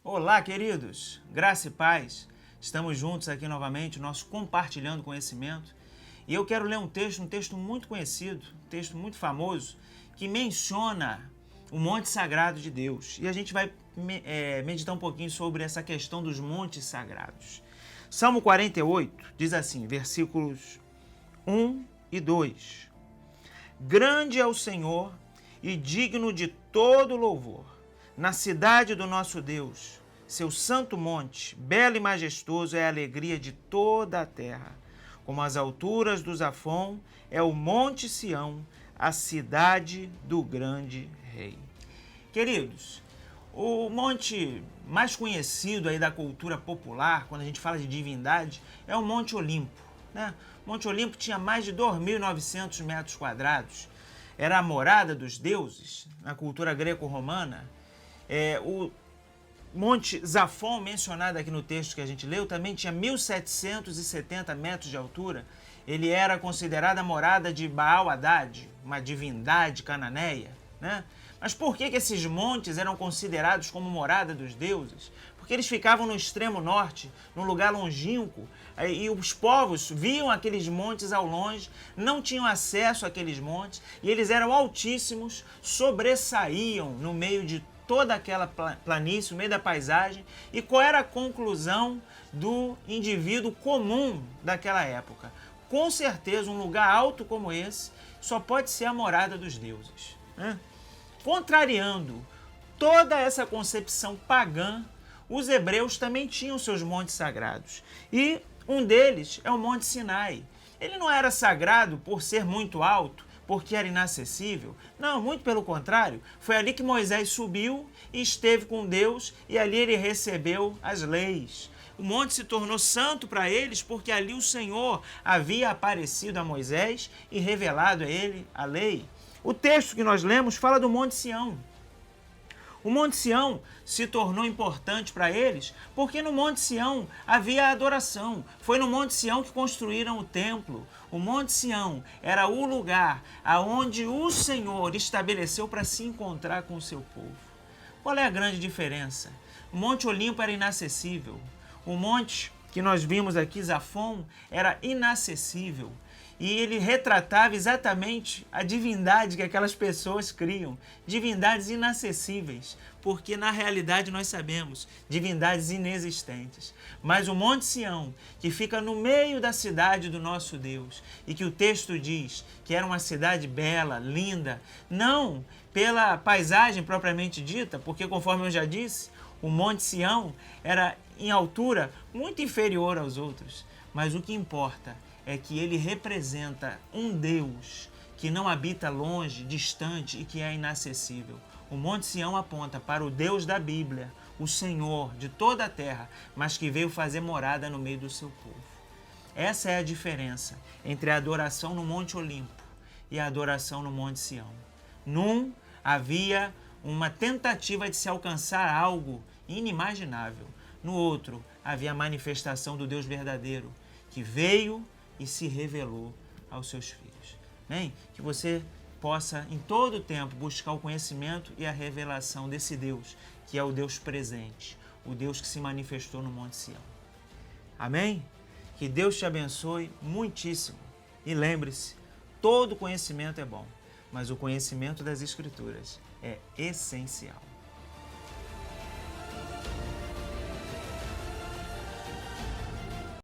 Olá, queridos! Graça e paz. Estamos juntos aqui novamente, nosso Compartilhando Conhecimento. E eu quero ler um texto muito conhecido, um texto muito famoso, que menciona o Monte Sagrado de Deus. E a gente vai meditar um pouquinho sobre essa questão dos montes sagrados. Salmo 48 diz assim, versículos 1 e 2. Grande é o Senhor e digno de todo louvor, na cidade do nosso Deus, seu santo monte, belo e majestoso é a alegria de toda a terra. Como as alturas do Zafon é o monte Sião, a cidade do grande rei. Queridos, o monte mais conhecido aí da cultura popular, quando a gente fala de divindade, é o Monte Olimpo, né? O Monte Olimpo tinha mais de 2.900 metros quadrados. Era a morada dos deuses na cultura greco-romana. O Monte Zafon, mencionado aqui no texto que a gente leu, também tinha 1.770 metros de altura. Ele era considerado a morada de Baal Hadad, uma divindade cananeia, né? Mas por que esses montes eram considerados como morada dos deuses? Porque eles ficavam no extremo norte, num lugar longínquo, e os povos viam aqueles montes ao longe, não tinham acesso àqueles montes, e eles eram altíssimos, sobressaíam no meio de toda aquela planície, no meio da paisagem. E qual era a conclusão do indivíduo comum daquela época? Com certeza, um lugar alto como esse só pode ser a morada dos deuses, né? Contrariando toda essa concepção pagã, os hebreus também tinham seus montes sagrados. E um deles é o Monte Sinai. Ele não era sagrado por ser muito alto, porque era inacessível. Não, muito pelo contrário. Foi ali que Moisés subiu e esteve com Deus, e ali ele recebeu as leis. O monte se tornou santo para eles porque ali o Senhor havia aparecido a Moisés e revelado a ele a lei. O texto que nós lemos fala do Monte Sião. O Monte Sião se tornou importante para eles porque no Monte Sião havia adoração. Foi no Monte Sião que construíram o templo. O Monte Sião era o lugar aonde o Senhor estabeleceu para se encontrar com o seu povo. Qual é a grande diferença? O Monte Olimpo era inacessível. O monte que nós vimos aqui, Zafon, era inacessível. E ele retratava exatamente a divindade que aquelas pessoas criam. Divindades inacessíveis, porque na realidade nós sabemos, divindades inexistentes. Mas o Monte Sião, que fica no meio da cidade do nosso Deus, e que o texto diz que era uma cidade bela, linda, não pela paisagem propriamente dita, porque conforme eu já disse, o Monte Sião era em altura muito inferior aos outros. Mas o que importa é que ele representa um Deus que não habita longe, distante e que é inacessível. O Monte Sião aponta para o Deus da Bíblia, o Senhor de toda a terra, mas que veio fazer morada no meio do seu povo. Essa é a diferença entre a adoração no Monte Olimpo e a adoração no Monte Sião. Num havia uma tentativa de se alcançar algo inimaginável. No outro havia a manifestação do Deus verdadeiro, que veio e se revelou aos seus filhos. Bem, que você possa em todo o tempo buscar o conhecimento e a revelação desse Deus, que é o Deus presente, o Deus que se manifestou no Monte Sião. Amém? Que Deus te abençoe muitíssimo. E lembre-se, todo conhecimento é bom, mas o conhecimento das Escrituras é essencial.